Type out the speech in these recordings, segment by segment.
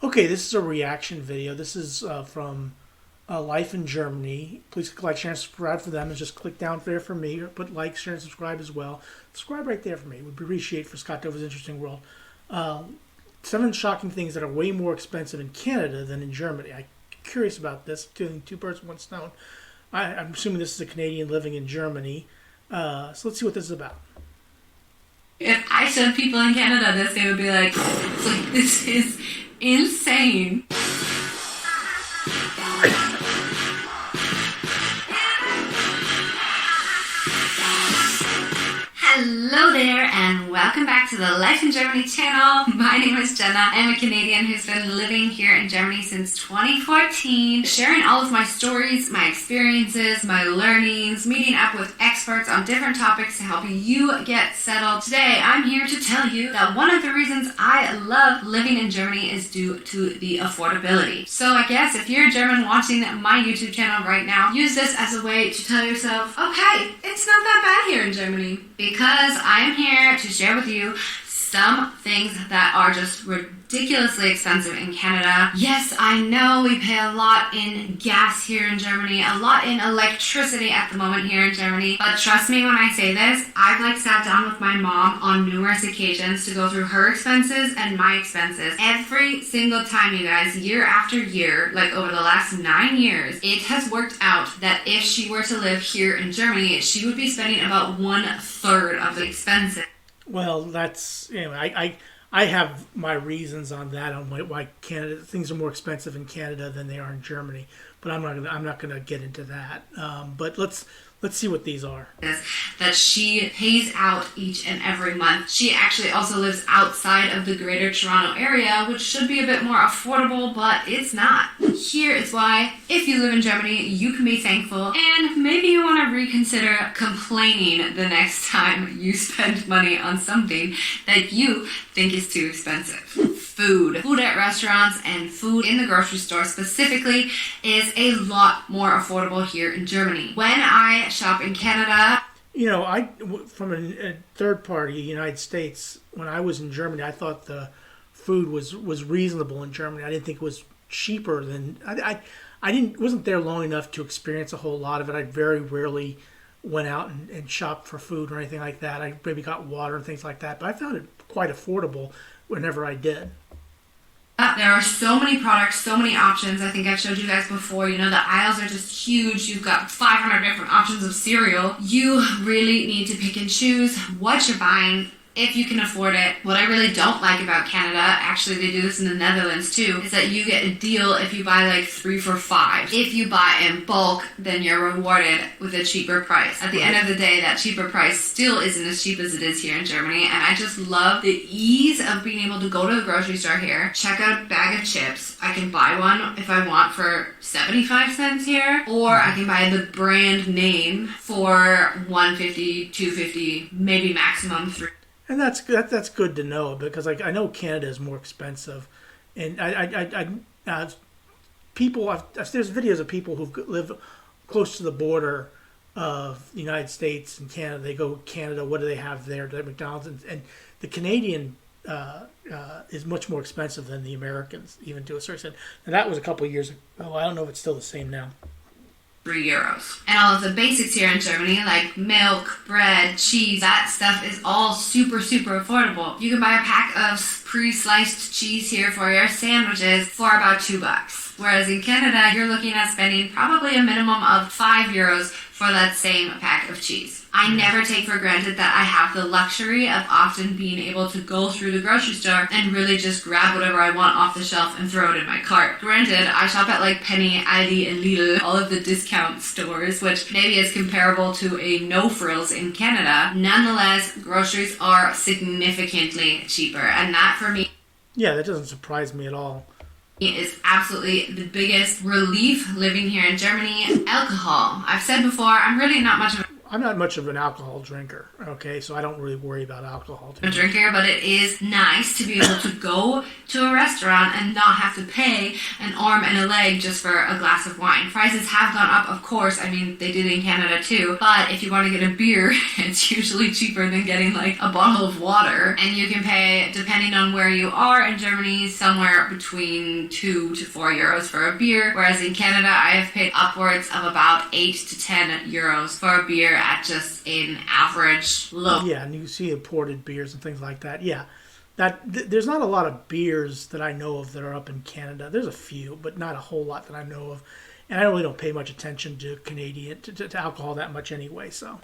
Okay, this is a reaction video. This is from Life in Germany. Please click like, share, and subscribe for them, and just click down there for me, or put like, share, and subscribe as well. Subscribe right there for me. Would appreciate for Scott Dover's Interesting World. 7 shocking things that are way more expensive in Canada than in Germany. I'm curious about this. Killing two birds with one stone. I'm assuming this is a Canadian living in Germany. So let's see what this is about. If I showed people in Canada this, they would be like, this is insane. Hello there, and welcome back to the Life in Germany channel. My name is Jenna. I'm a Canadian who's been living here in Germany since 2014, sharing all of my stories, my experiences, my learnings, meeting up with experts on different topics to help you get settled. Today, I'm here to tell you that one of the reasons I love living in Germany is due to the affordability. So I guess if you're a German watching my YouTube channel right now, use this as a way to tell yourself, okay, it's not that bad here in Germany. Because I am here to share with you some things that are just ridiculously expensive in Canada. Yes, I know we pay a lot in gas here in Germany, a lot in electricity at the moment here in Germany, but trust me when I say this, I've sat down with my mom on numerous occasions to go through her expenses and my expenses. Every single time, you guys, year after year, over the last 9 years, it has worked out that if she were to live here in Germany, she would be spending about 1/3 of the expenses. Well, that's anyway. I have my reasons on that, on why Canada things are more expensive in Canada than they are in Germany. But I'm not gonna get into that. But let's see what these are. That she pays out each and every month. She actually also lives outside of the Greater Toronto area, which should be a bit more affordable, but it's not. Here is why, if you live in Germany, you can be thankful, and maybe you want to reconsider complaining the next time you spend money on something that you think is too expensive. Food at restaurants and food in the grocery store specifically is a lot more affordable here in Germany. When I shop in Canada, from a third party, United States, when I was in Germany, I thought the food was reasonable in Germany. I didn't think it was cheaper than I wasn't there long enough to experience a whole lot of it. I very rarely went out and shopped for food or anything like that. I maybe got water and things like that, but I found it quite affordable whenever I did. There are so many products, so many options. I think I've showed you guys before. The aisles are just huge. You've got 500 different options of cereal. You really need to pick and choose what you're buying if you can afford it. What I really don't like about Canada, actually they do this in the Netherlands too, is that you get a deal if you buy 3 for $5. If you buy in bulk, then you're rewarded with a cheaper price. At the end of the day, that cheaper price still isn't as cheap as it is here in Germany, and I just love the ease of being able to go to the grocery store here, check out a bag of chips. I can buy one if I want for 75 cents here, or I can buy the brand name for $1.50, $2.50, maybe maximum $3. And that's good to know, because I know Canada is more expensive, and there's videos of people who live close to the border of the United States and Canada. They go, Canada, what do they have there? Do they have McDonald's? And the Canadian is much more expensive than the Americans, even to a certain extent. And that was a couple of years ago. I don't know if it's still the same now. €3. And all of the basics here in Germany, like milk, bread, cheese, that stuff is all super, super affordable. You can buy a pack of pre-sliced cheese here for your sandwiches for about $2. Whereas in Canada, you're looking at spending probably a minimum of €5 for that same pack of cheese. I never take for granted that I have the luxury of often being able to go through the grocery store and really just grab whatever I want off the shelf and throw it in my cart. Granted, I shop at Penny, Aldi, and Lidl, all of the discount stores, which maybe is comparable to a No Frills in Canada. Nonetheless, groceries are significantly cheaper, and that for me, yeah, that doesn't surprise me at all. It is absolutely the biggest relief living here in Germany. Alcohol. I've said before, I'm really not much of a... I'm not much of an alcohol drinker. Okay, so I don't really worry about alcohol. A drinker, but it is nice to be able to go to a restaurant and not have to pay an arm and a leg just for a glass of wine. Prices have gone up, of course. I mean, they did in Canada too. But if you want to get a beer, it's usually cheaper than getting like a bottle of water. And you can pay, depending on where you are in Germany, somewhere between 2 to 4 euros for a beer. Whereas in Canada, I have paid upwards of about 8 to 10 euros for a beer at just an average low. Yeah, and you see imported beers and things like that. Yeah, there's not a lot of beers that I know of that are up in Canada. There's a few, but not a whole lot that I know of. And I really don't pay much attention to Canadian to alcohol that much anyway. So.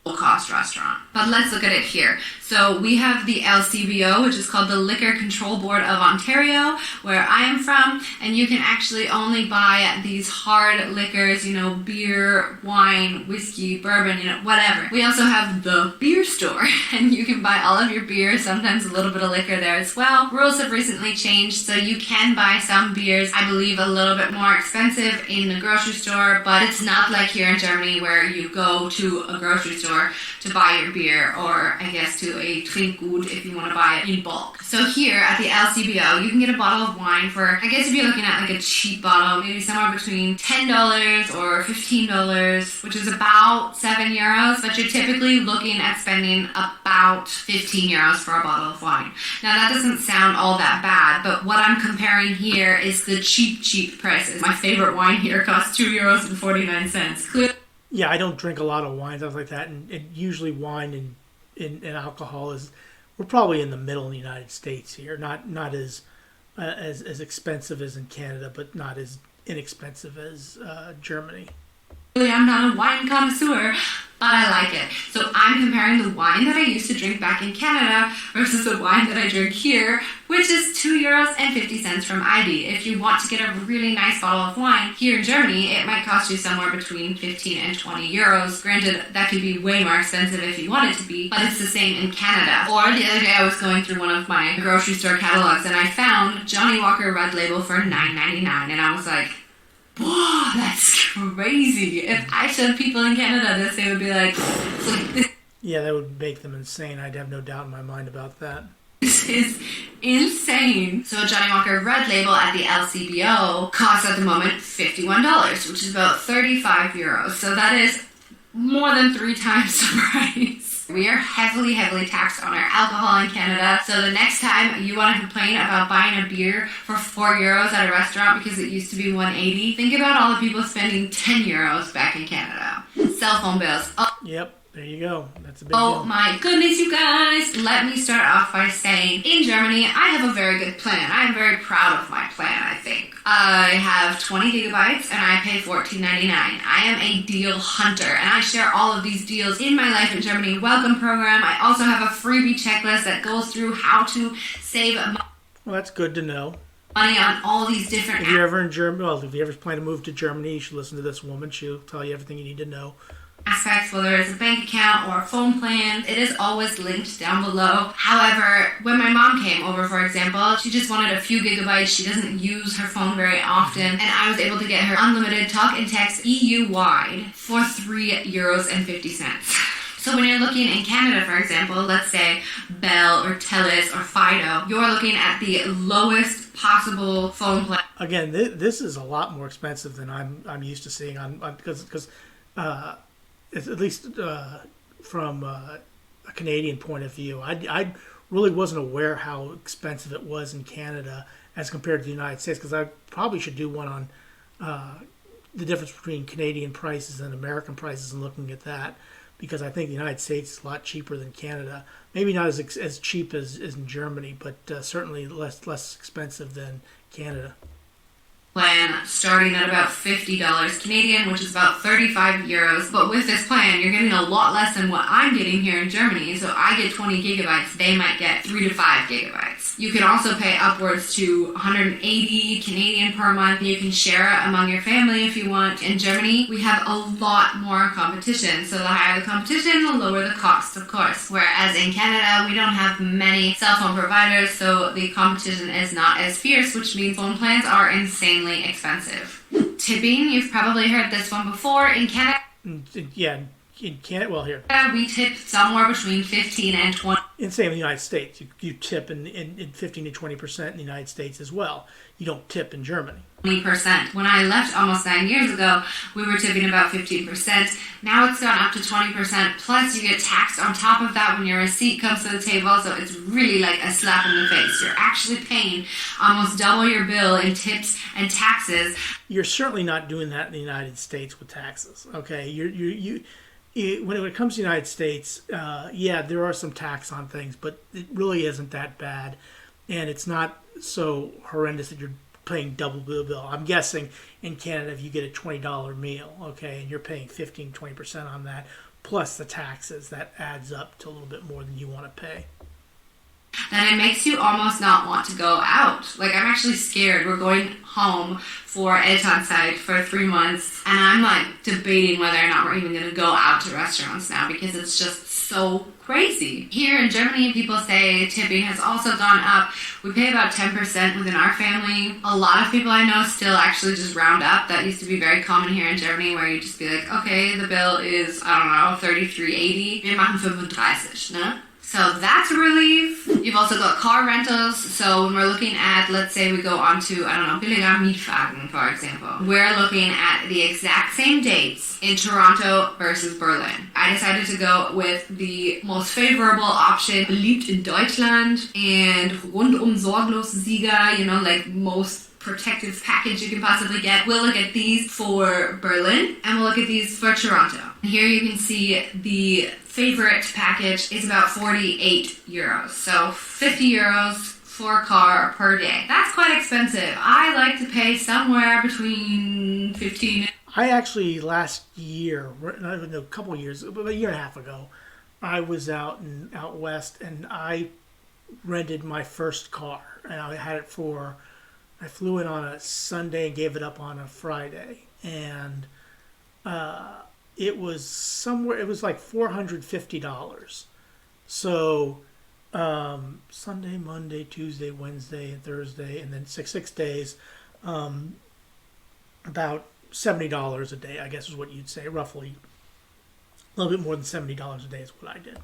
Cost restaurant. But let's look at it here. So we have the LCBO, which is called the Liquor Control Board of Ontario, where I am from, and you can actually only buy these hard liquors, beer, wine, whiskey, bourbon, whatever. We also have the beer store, and you can buy all of your beer, sometimes a little bit of liquor there as well. Rules have recently changed, so you can buy some beers, I believe, a little bit more expensive in the grocery store, but it's not like here in Germany where you go to a grocery store to buy your beer, or I guess to a Trinkgut if you want to buy it in bulk. So here at the LCBO, you can get a bottle of wine for, I guess if you're looking at like a cheap bottle, maybe somewhere between $10 or $15, which is about 7 euros, but you're typically looking at spending about 15 euros for a bottle of wine. Now that doesn't sound all that bad, but what I'm comparing here is the cheap prices. My favorite wine here costs €2.49. Yeah, I don't drink a lot of wine, stuff like that, and usually wine and alcohol we're probably in the middle in the United States here. Not as expensive as in Canada, but not as inexpensive as Germany. I'm not a wine connoisseur, but I like it. So I'm comparing the wine that I used to drink back in Canada versus the wine that I drink here, which is €2.50 from Aldi. If you want to get a really nice bottle of wine here in Germany, it might cost you somewhere between 15 and 20 euros. Granted, that could be way more expensive if you want it to be, but it's the same in Canada. Or the other day I was going through one of my grocery store catalogs and I found Johnny Walker Red Label for $9.99, and I was like, whoa, that's crazy. If I showed people in Canada this, they would be like, yeah, that would make them insane. I'd have no doubt in my mind about that. This is insane. So Johnny Walker Red Label at the LCBO costs at the moment $51, which is about 35 euros. So that is more than 3 times the price. We are heavily taxed on our alcohol in Canada. So the next time you want to complain about buying a beer for 4 euros at a restaurant because it used to be 180, think about all the people spending 10 euros back in Canada. Cell phone bills. Yep. There you go. That's a big deal. Oh my goodness, you guys. Let me start off by saying, in Germany, I have a very good plan. I'm very proud of my plan, I think. I have 20 gigabytes and I pay $14.99. I am a deal hunter and I share all of these deals in my Life in Germany Welcome program. I also have a freebie checklist that goes through how to save money. Well, that's good to know. Money on all these different If you're ever in Germany, well, if you ever plan to move to Germany, you should listen to this woman. She'll tell you everything you need to know. Aspects, whether it's a bank account or a phone plan, it is always linked down below. However, when my mom came over, for example, she just wanted a few gigabytes. She doesn't use her phone very often, and I was able to get her unlimited talk and text EU-wide for €3.50. So when you're looking in Canada, for example, let's say Bell or TELUS or Fido, you're looking at the lowest possible phone plan. Again, this is a lot more expensive than I'm used to seeing on because at least from a Canadian point of view. I really wasn't aware how expensive it was in Canada as compared to the United States, because I probably should do one on the difference between Canadian prices and American prices and looking at that, because I think the United States is a lot cheaper than Canada. Maybe not as cheap as in Germany, but certainly less expensive than Canada. Plan starting at about $50 Canadian, which is about 35 euros. But with this plan, you're getting a lot less than what I'm getting here in Germany. So I get 20 gigabytes. They might get 3 to 5 gigabytes. You can also pay upwards to 180 Canadian per month. You can share it among your family if you want. In Germany, we have a lot more competition. So the higher the competition, the lower the cost, of course. Whereas in Canada, we don't have many cell phone providers, so the competition is not as fierce, which means phone plans are insanely expensive. Tipping, you've probably heard this one before. In Canada, yeah, in Canada, well, here, We tip somewhere between 15 and 20. in same in the United States, you tip in 15 to 20% in the United States as well. You don't tip in Germany. 20%. When I left almost 9 years ago, we were tipping about 15%. Now it's gone up to 20%. Plus, you get taxed on top of that when your receipt comes to the table. So it's really like a slap in the face. You're actually paying almost double your bill in tips and taxes. You're certainly not doing that in the United States with taxes. Okay, when it comes to the United States, yeah, there are some tax on things, but it really isn't that bad, and it's not so horrendous that you're paying double the bill. I'm guessing in Canada, if you get a $20 meal, okay, and you're paying 15-20% on that, plus the taxes, that adds up to a little bit more than you want to pay. Then it makes you almost not want to go out. Like, I'm actually scared. We're going home for Elternzeit for 3 months, and I'm like debating whether or not we're even going to go out to restaurants now because it's just so crazy. Here in Germany, people say tipping has also gone up. We pay about 10% within our family. A lot of people I know still actually just round up. That used to be very common here in Germany, where you just be like, okay, the bill is, I don't know, 33,80. Wir machen 35, ne? So that's a relief. You've also got car rentals. So when we're looking at, let's say we go on to, I don't know, billiger Mietwagen, for example. We're looking at the exact same dates in Toronto versus Berlin. I decided to go with the most favorable option, beliebt in Deutschland, and rundum sorglos Sieger, you know, like most protective package you can possibly get. We'll look at these for Berlin, and we'll look at these for Toronto. And here you can see the favorite package is about 48 euros. So 50 euros for a car per day. That's quite expensive. I like to pay somewhere between 15. I actually last year, not even a couple of years, but a year and a half ago, I was out west, and I rented my first car, and I had it for. I flew in on a Sunday and gave it up on a Friday, and it was somewhere. It was like $450. So Sunday, Monday, Tuesday, Wednesday, and Thursday, and then six days. About $70 a day, I guess, is what you'd say, roughly. A little bit more than $70 a day is what I did.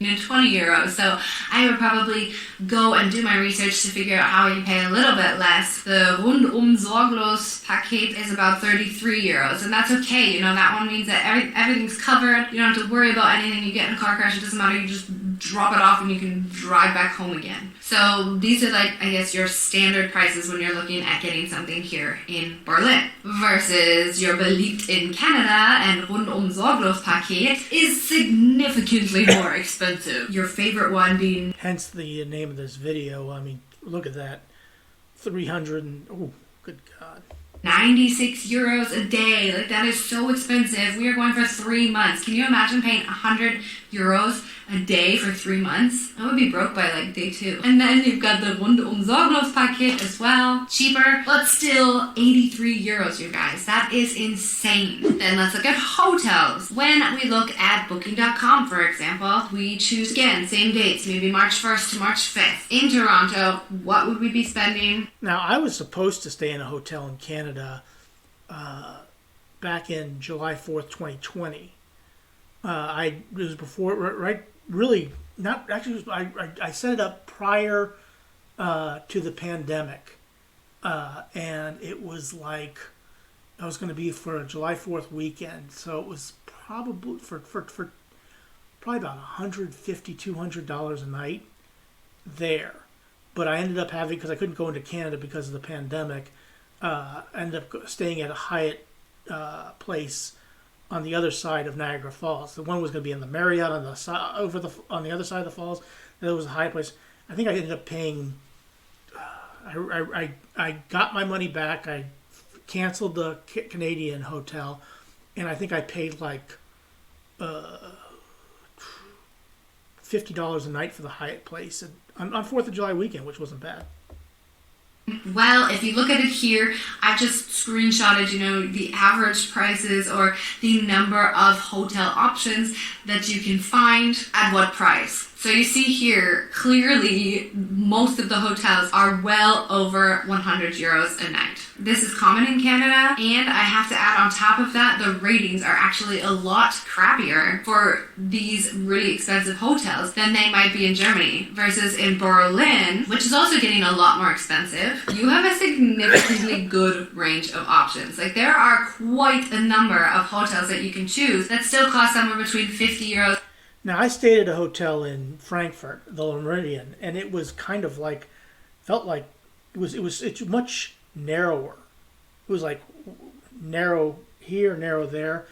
20 euros. So I would probably go and do my research to figure out how you pay a little bit less. The rundum sorglos paket is about 33 euros, and that's okay. You know, that one means that everything's covered. You don't have to worry about anything. You get in a car crash, it doesn't matter. You just drop it off and you can drive back home again. So these are like, I guess, your standard prices when you're looking at getting something here in Berlin. Versus your beliebt in Canada and rundum sorglos paket is significantly more expensive. Your favorite one being... Hence the name of this video. I mean, look at that. 300 and... Oh, good God. 96 euros a day. Like, that is so expensive. We are going for 3 months. Can you imagine paying 100 euros a day for 3 months? I would be broke by like day 2. And then you've got the rundum sorglos paket as well. Cheaper, but still 83 euros, you guys. That is insane. Then let's look at hotels. When we look at booking.com, for example, we choose again, same dates, maybe March 1st to March 5th. In Toronto, what would we be spending? Now, I was supposed to stay in a hotel in Canada back in July 4th, 2020. It was before, right? Really, not actually. I set it up prior to the pandemic, and it was like I was going to be for a July 4th weekend, so it was probably for probably about $150, $200 a night there. But I ended up having, because I couldn't go into Canada because of the pandemic, ended up staying at a Hyatt place on the other side of Niagara Falls. The one was going to be in the Marriott on the on the other side of the falls. The other was a Hyatt place. I think I ended up paying. I got my money back. I canceled the Canadian hotel, and I think I paid like $50 a night for the Hyatt place on 4th of July weekend, which wasn't bad. Well, if you look at it here, I've just screenshotted, the average prices or the number of hotel options that you can find at what price. So you see here, clearly, most of the hotels are well over 100 euros a night. This is common in Canada, and I have to add on top of that, the ratings are actually a lot crappier for these really expensive hotels than they might be in Germany, versus in Berlin, which is also getting a lot more expensive. You have a significantly good range of options. Like, there are quite a number of hotels that you can choose that still cost somewhere between 50 euros. Now, I stayed at a hotel in Frankfurt, the Le Méridien, and it was kind of like, felt like it's much narrower. It was like narrow here, narrow there.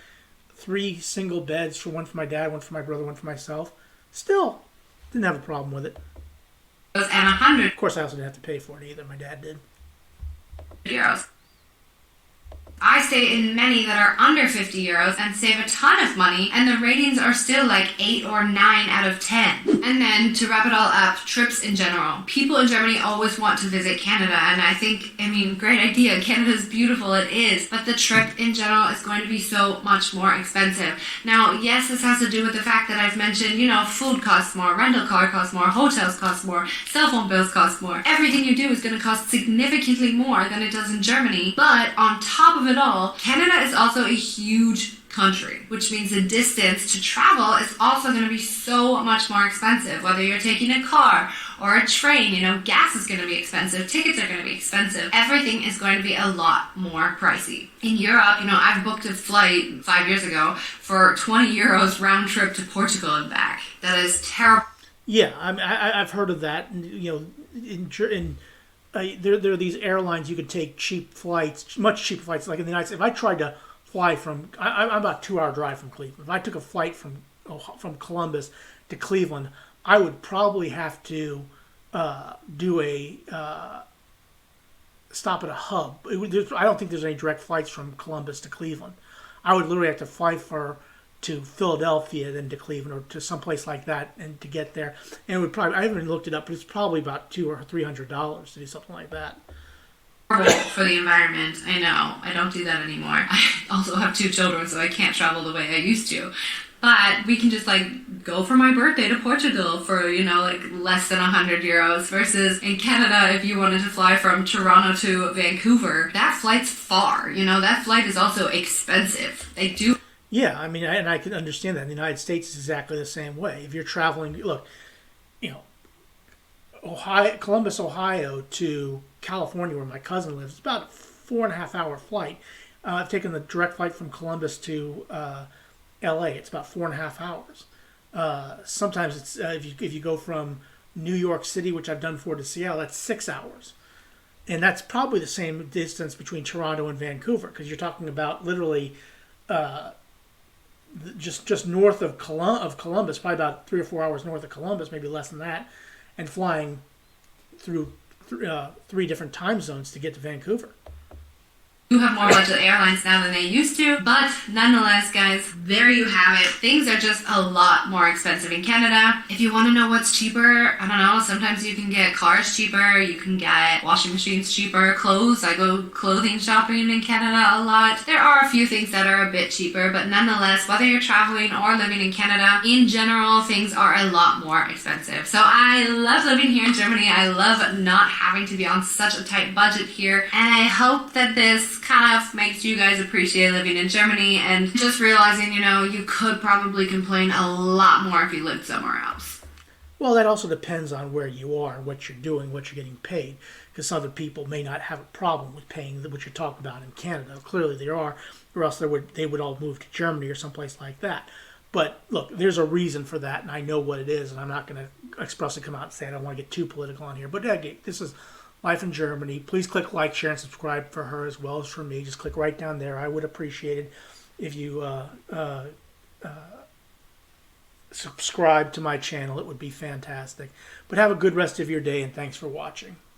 3 single beds, one for my dad, one for my brother, one for myself. Still, didn't have a problem with it. And 100 Of course, I also didn't have to pay for it either. My dad did. euros. I stay in many that are under 50 euros and save a ton of money, and the ratings are still like 8 or 9 out of 10. And then to wrap it all up, trips in general. People in Germany always want to visit Canada, and I think, great idea. Canada's beautiful, it is, but the trip in general is going to be so much more expensive. Now, yes, this has to do with the fact that I've mentioned, food costs more, rental car costs more, hotels cost more, cell phone bills cost more. Everything you do is going to cost significantly more than it does in Germany, but on top of it all, Canada is also a huge country, which means the distance to travel is also going to be so much more expensive. Whether you're taking a car or a train, gas is going to be expensive, tickets are going to be expensive. Everything is going to be a lot more pricey. In Europe, I've booked a flight 5 years ago for 20 euros round trip to Portugal and back. That is terrible. Yeah, I've heard of that. There are these airlines you could take cheap flights, much cheaper flights. Like in the United States, if I tried to fly from, I'm about a 2-hour drive from Cleveland. If I took a flight from Columbus to Cleveland, I would probably have to do a stop at a hub. I don't think there's any direct flights from Columbus to Cleveland. I would literally have to fly to Philadelphia, then to Cleveland, or to someplace like that, and to get there. And it would probably, I haven't looked it up, but it's probably about $200 or $300 to do something like that. For the environment, I know. I don't do that anymore. I also have 2 children, so I can't travel the way I used to. But we can just go for my birthday to Portugal for, less than 100 euros versus in Canada, if you wanted to fly from Toronto to Vancouver, that flight's far. That flight is also expensive. They do. Yeah, and I can understand that. In the United States, it's exactly the same way. If you're traveling, look, Columbus, Ohio to California, where my cousin lives, it's about a 4.5-hour flight. I've taken the direct flight from Columbus to L.A. It's about 4.5 hours. Sometimes it's if you go from New York City, which I've done to Seattle, that's 6 hours. And that's probably the same distance between Toronto and Vancouver, because you're talking about literally just north of Columbus, probably about 3 or 4 hours north of Columbus, maybe less than that, and flying through 3 different time zones to get to Vancouver. Do have more budget airlines now than they used to, but nonetheless, guys, there you have it. Things are just a lot more expensive in Canada. If you want to know what's cheaper, I don't know, sometimes you can get cars cheaper, you can get washing machines cheaper, clothes. I go clothing shopping in Canada a lot. There are a few things that are a bit cheaper, but nonetheless, whether you're traveling or living in Canada, in general, things are a lot more expensive. So I love living here in Germany. I love not having to be on such a tight budget here, and I hope that this kind of makes you guys appreciate living in Germany and just realizing, you could probably complain a lot more if you lived somewhere else. Well, that also depends on where you are, what you're doing, what you're getting paid, because other people may not have a problem with paying what you're talking about in Canada. Clearly there are, or else they would all move to Germany or someplace like that. But look, there's a reason for that, and I know what it is, and I'm not going to expressly come out and say I don't want to get too political on here. But this is Life in Germany. Please click like, share, and subscribe for her as well as for me. Just click right down there. I would appreciate it if you subscribe to my channel. It would be fantastic. But have a good rest of your day, and thanks for watching.